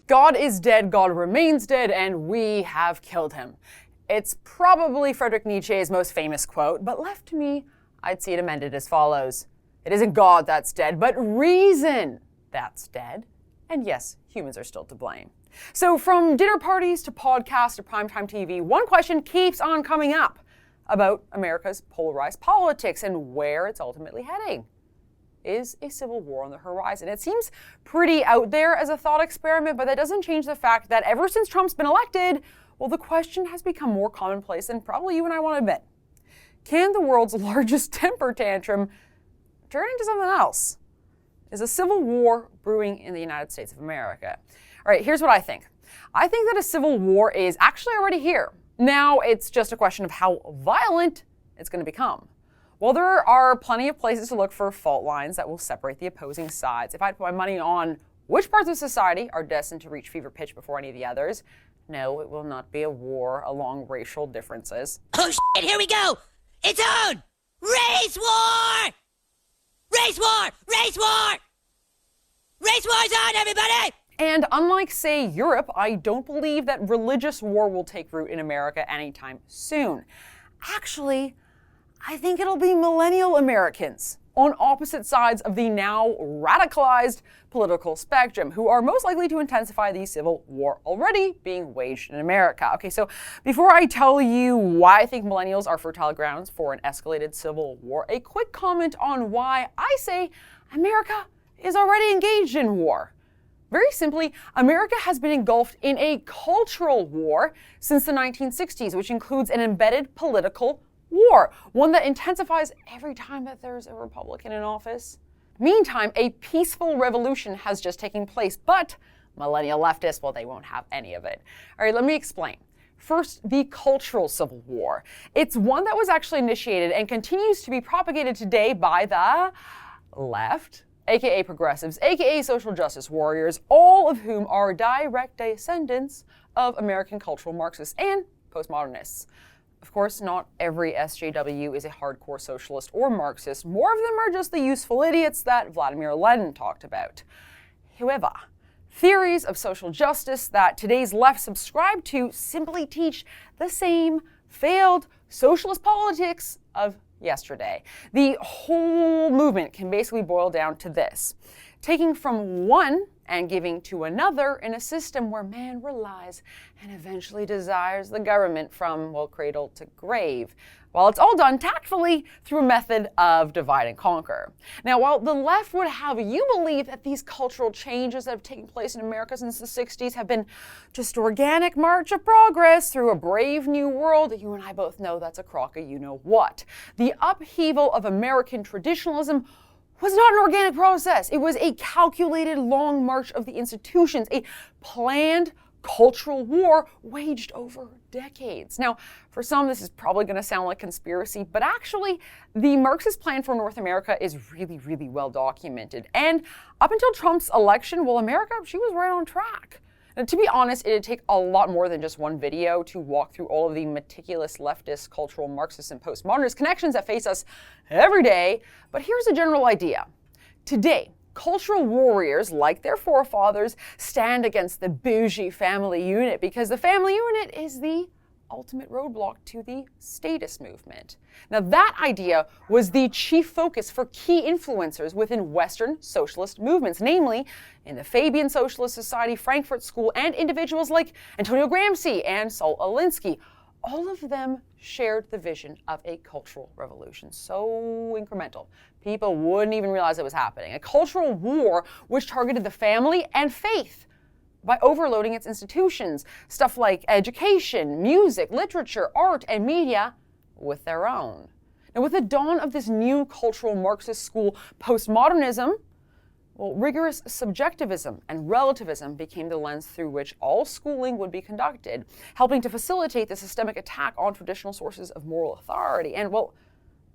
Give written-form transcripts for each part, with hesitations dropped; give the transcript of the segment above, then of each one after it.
God is dead, God remains dead, and we have killed him. It's probably Friedrich Nietzsche's most famous quote, but left to me, I'd see it amended as follows. It isn't God that's dead, but reason that's dead. And yes, humans are still to blame. So from dinner parties to podcasts to primetime TV, one question keeps on coming up about America's polarized politics and where it's ultimately heading. Is a civil war on the horizon? It seems pretty out there as a thought experiment, but that doesn't change the fact that ever since Trump's been elected, well, the question has become more commonplace than probably you and I want to admit. Can the world's largest temper tantrum turn into something else? Is a civil war brewing in the United States of America? All right, here's what I think. I think that a civil war is actually already here. Now, it's just a question of how violent it's going to become. While there are plenty of places to look for fault lines that will separate the opposing sides, if I had put my money on which parts of society are destined to reach fever pitch before any of the others, no, it will not be a war along racial differences. Oh shit, here we go! It's on! Race war! Race war! Race war! Race war's on, everybody! And unlike, say, Europe, I don't believe that religious war will take root in America anytime soon. Actually, I think it'll be millennial Americans on opposite sides of the now radicalized political spectrum who are most likely to intensify the civil war already being waged in America. Okay, so before I tell you why I think millennials are fertile grounds for an escalated civil war, a quick comment on why I say America is already engaged in war. Very simply, America has been engulfed in a cultural war since the 1960s, which includes an embedded political war, one that intensifies every time that there's a Republican in office. Meantime, a peaceful revolution has just taken place, but millennial leftists, well, they won't have any of it. All right, let me explain. First, the cultural civil war. It's one that was actually initiated and continues to be propagated today by the left, aka progressives, aka social justice warriors, all of whom are direct descendants of American cultural Marxists and postmodernists. Of course, not every SJW is a hardcore socialist or Marxist. More of them are just the useful idiots that Vladimir Lenin talked about. However, theories of social justice that today's left subscribe to simply teach the same failed socialist politics of yesterday. The whole movement can basically boil down to this: taking from one and giving to another in a system where man relies and eventually desires the government from, well, cradle to grave, while it's all done tactfully through a method of divide and conquer. Now, while the left would have you believe that these cultural changes that have taken place in America since the 60s have been just organic march of progress through a brave new world, you and I both know that's a crock of you-know-what. The upheaval of American traditionalism was not an organic process. It was a calculated long march of the institutions, a planned cultural war waged over decades. Now, for some, this is probably going to sound like conspiracy, but actually, the Marxist plan for North America is really, really well documented. And up until Trump's election, well, America, she was right on track. Now, to be honest, it'd take a lot more than just one video to walk through all of the meticulous leftist, cultural, Marxist, and postmodernist connections that face us every day, but here's a general idea. Today, cultural warriors, like their forefathers, stand against the bougie family unit because the family unit is the ultimate roadblock to the statist movement. Now, that idea was the chief focus for key influencers within Western socialist movements, namely in the Fabian Socialist Society, Frankfurt School, and individuals like Antonio Gramsci and Saul Alinsky. All of them shared the vision of a cultural revolution, so incremental. People wouldn't even realize it was happening. A cultural war which targeted the family and faith by overloading its institutions, stuff like education, music, literature, art, and media, with their own. Now, with the dawn of this new cultural Marxist school, postmodernism, well, rigorous subjectivism and relativism became the lens through which all schooling would be conducted, helping to facilitate the systemic attack on traditional sources of moral authority. And, well,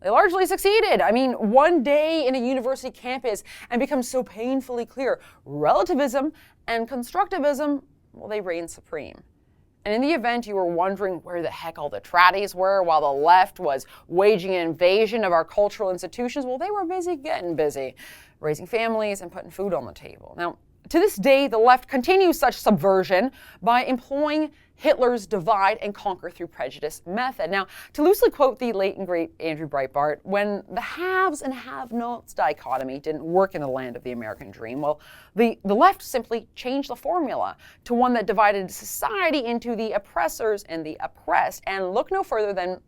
they largely succeeded. I mean, one day in a university campus and becomes so painfully clear, relativism and constructivism, well, they reign supreme. And in the event you were wondering where the heck all the traddies were while the left was waging an invasion of our cultural institutions, well, they were busy getting busy, raising families and putting food on the table. Now, To this day, the left continues such subversion by employing Hitler's divide and conquer through prejudice method. Now, to loosely quote the late and great Andrew Breitbart, when the haves and have-nots dichotomy didn't work in the land of the American dream, well, the left simply changed the formula to one that divided society into the oppressors and the oppressed, and look no further than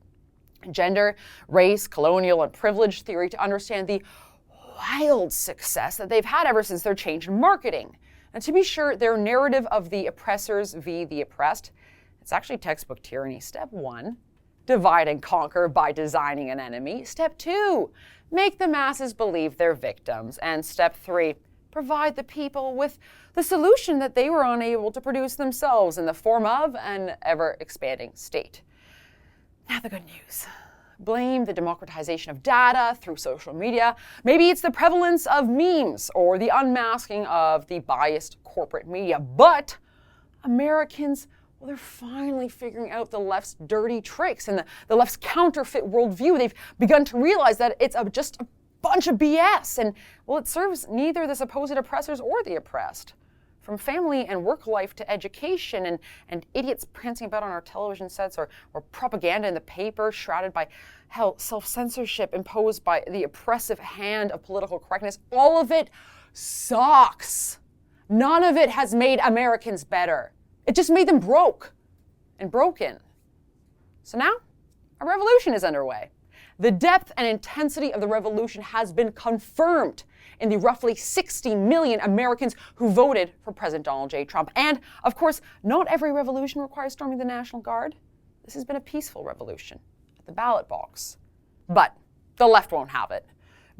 gender, race, colonial, and privilege theory to understand the wild success that they've had ever since their change in marketing. And to be sure, their narrative of the oppressors v. the oppressed, it's actually textbook tyranny. Step 1, divide and conquer by designing an enemy. Step 2, make the masses believe they're victims. And step 3, provide the people with the solution that they were unable to produce themselves in the form of an ever-expanding state. Now the good news. Blame the democratization of data through social media. Maybe it's the prevalence of memes or the unmasking of the biased corporate media. But Americans, well, they're finally figuring out the left's dirty tricks and the left's counterfeit worldview. They've begun to realize that it's just a bunch of BS. And, well, it serves neither the supposed oppressors or the oppressed. From family and work life to education and idiots prancing about on our television sets or propaganda in the paper shrouded by self-censorship imposed by the oppressive hand of political correctness, all of it sucks. None of it has made Americans better. It just made them broke and broken. So now a revolution is underway. The depth and intensity of the revolution has been confirmed in the roughly 60 million Americans who voted for President Donald J. Trump. And, of course, not every revolution requires storming the National Guard. This has been a peaceful revolution at the ballot box. But the left won't have it.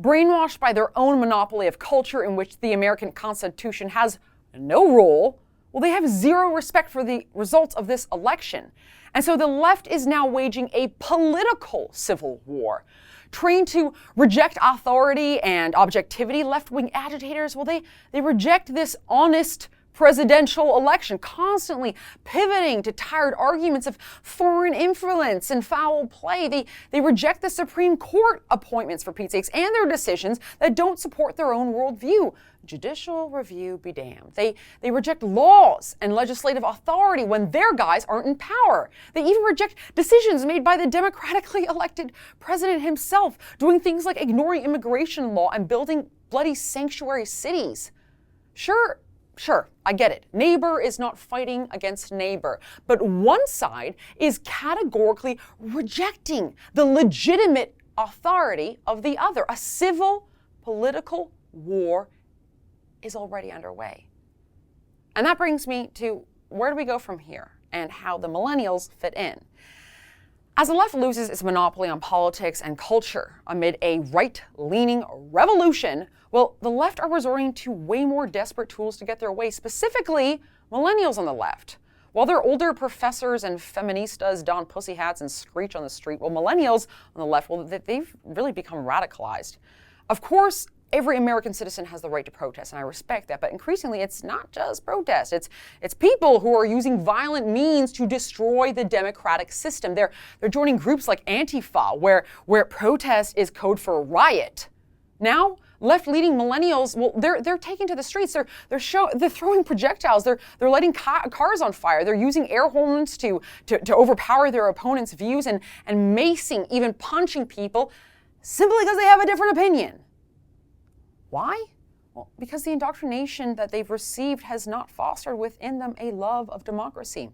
Brainwashed by their own monopoly of culture in which the American Constitution has no role, well, they have zero respect for the results of this election. And so the left is now waging a political civil war. Trained to reject authority and objectivity, left-wing agitators, well, they reject this honest presidential election, constantly pivoting to tired arguments of foreign influence and foul play. They reject the Supreme Court appointments, for Pete's sakes, and their decisions that don't support their own worldview. Judicial review be damned. They reject laws and legislative authority when their guys aren't in power. They even reject decisions made by the democratically elected president himself, doing things like ignoring immigration law and building bloody sanctuary cities. Sure, I get it. Neighbor is not fighting against neighbor. But one side is categorically rejecting the legitimate authority of the other. A civil political war is already underway. And that brings me to where do we go from here and how the millennials fit in. As the left loses its monopoly on politics and culture amid a right-leaning revolution, well, the left are resorting to way more desperate tools to get their way, specifically millennials on the left. While their older professors and feministas don pussy hats and screech on the street, well, millennials on the left, well, they've really become radicalized. Of course, every American citizen has the right to protest, and I respect that, but increasingly it's not just protest. It's people who are using violent means to destroy the democratic system. They're joining groups like Antifa, where protest is code for riot. Now, left-leaning millennials, well, they're taking to the streets. They're throwing projectiles. They're lighting cars on fire. They're using air horns to overpower their opponents' views and macing, even punching people simply because they have a different opinion. Why? Well, because the indoctrination that they've received has not fostered within them a love of democracy.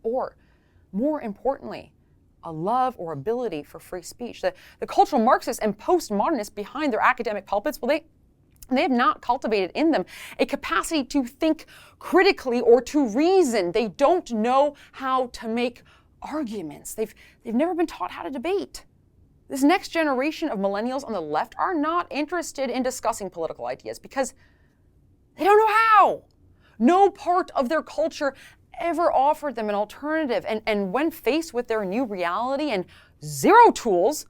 Or, more importantly, a love or ability for free speech. The cultural Marxists and postmodernists behind their academic pulpits, well, they have not cultivated in them a capacity to think critically or to reason. They don't know how to make arguments. They've never been taught how to debate. This next generation of millennials on the left are not interested in discussing political ideas because they don't know how. No part of their culture ever offered them an alternative. And when faced with their new reality and zero tools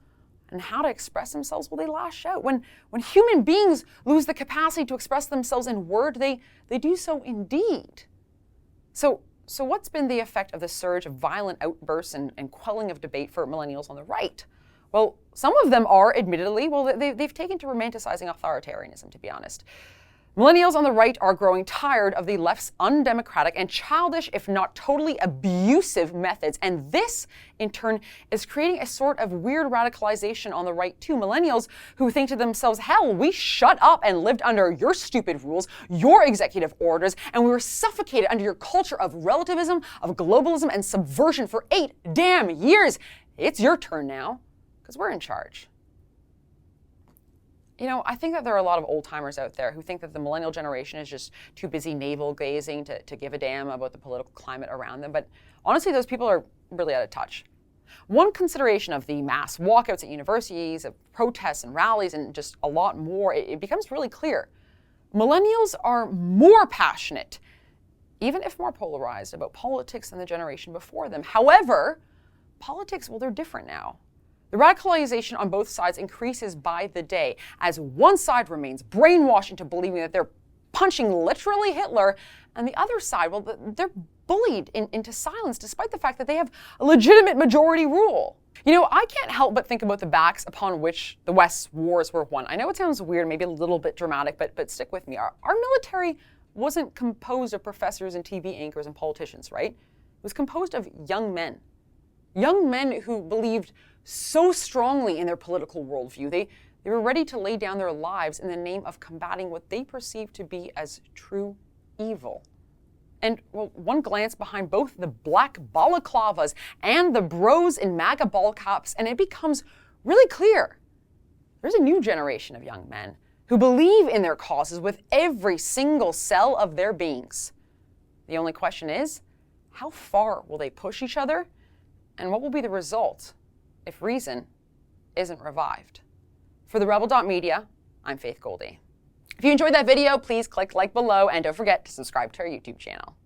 on how to express themselves, well, they lash out. When human beings lose the capacity to express themselves in word, they do so indeed. So what's been the effect of the surge of violent outbursts and quelling of debate for millennials on the right? Well, some of them are, admittedly, they've taken to romanticizing authoritarianism, to be honest. Millennials on the right are growing tired of the left's undemocratic and childish, if not totally abusive methods. And this, in turn, is creating a sort of weird radicalization on the right too. Millennials who think to themselves, hell, we shut up and lived under your stupid rules, your executive orders, and we were suffocated under your culture of relativism, of globalism, and subversion for 8 damn years. It's your turn now, because we're in charge. You know, I think that there are a lot of old-timers out there who think that the millennial generation is just too busy navel-gazing to give a damn about the political climate around them. But honestly, those people are really out of touch. One consideration of the mass walkouts at universities, of protests and rallies, and just a lot more, it becomes really clear. Millennials are more passionate, even if more polarized, about politics than the generation before them. However, politics, well, they're different now. The radicalization on both sides increases by the day as one side remains brainwashed into believing that they're punching literally Hitler, and the other side, well, they're bullied into silence despite the fact that they have a legitimate majority rule. You know, I can't help but think about the backs upon which the West's wars were won. I know it sounds weird, maybe a little bit dramatic, but stick with me. Our military wasn't composed of professors and TV anchors and politicians, right? It was composed of young men. Young men who believed so strongly in their political worldview. They were ready to lay down their lives in the name of combating what they perceived to be as true evil. And well, one glance behind both the black balaclavas and the bros in MAGA ball caps, and it becomes really clear. There's a new generation of young men who believe in their causes with every single cell of their beings. The only question is, how far will they push each other? And what will be the result if reason isn't revived? For the Rebel.media, I'm Faith Goldy. If you enjoyed that video, please click like below and don't forget to subscribe to our YouTube channel.